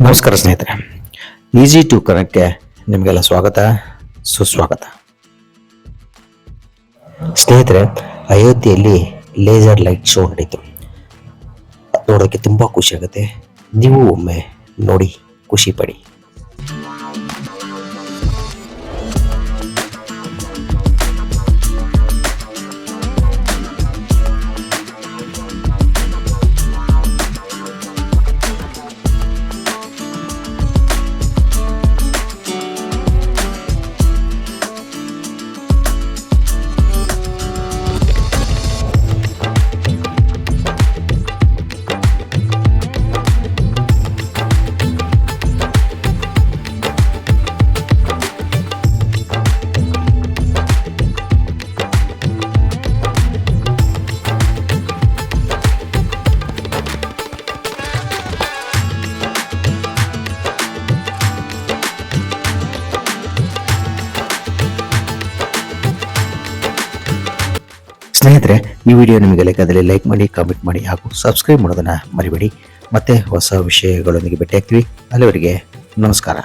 ನಮಸ್ಕಾರ ಸ್ನೇಹಿತರೆ, easy to ಕನೆಕ್ಟ್ಗೆ ನಿಮಗೆಲ್ಲ ಸ್ವಾಗತ ಸುಸ್ವಾಗತ. ಸ್ನೇಹಿತರೆ, ಅಯೋಧ್ಯೆಯಲ್ಲಿ ಲೇಸರ್ ಲೈಟ್ ಶೋ ನಡೀತು. ನೋಡೋಕ್ಕೆ ತುಂಬ ಖುಷಿ ಆಗುತ್ತೆ. ನೀವು ಒಮ್ಮೆ ನೋಡಿ ಖುಷಿ ಪಡಿ. ಸ್ನೇಹಿತರೆ, ಈ ವಿಡಿಯೋ ನಿಮಗೆ ಬೇಕಾದರೆ ಲೈಕ್ ಮಾಡಿ, ಕಾಮೆಂಟ್ ಮಾಡಿ ಹಾಗೂ ಸಬ್ಸ್ಕ್ರೈಬ್ ಮಾಡೋದನ್ನು ಮರಿಬೇಡಿ. ಮತ್ತೆ ಹೊಸ ವಿಷಯಗಳೊಂದಿಗೆ ಭೇಟಿಯಾಗ್ತೀವಿ. ಅಲ್ಲಿವರೆಗೆ ನಮಸ್ಕಾರ.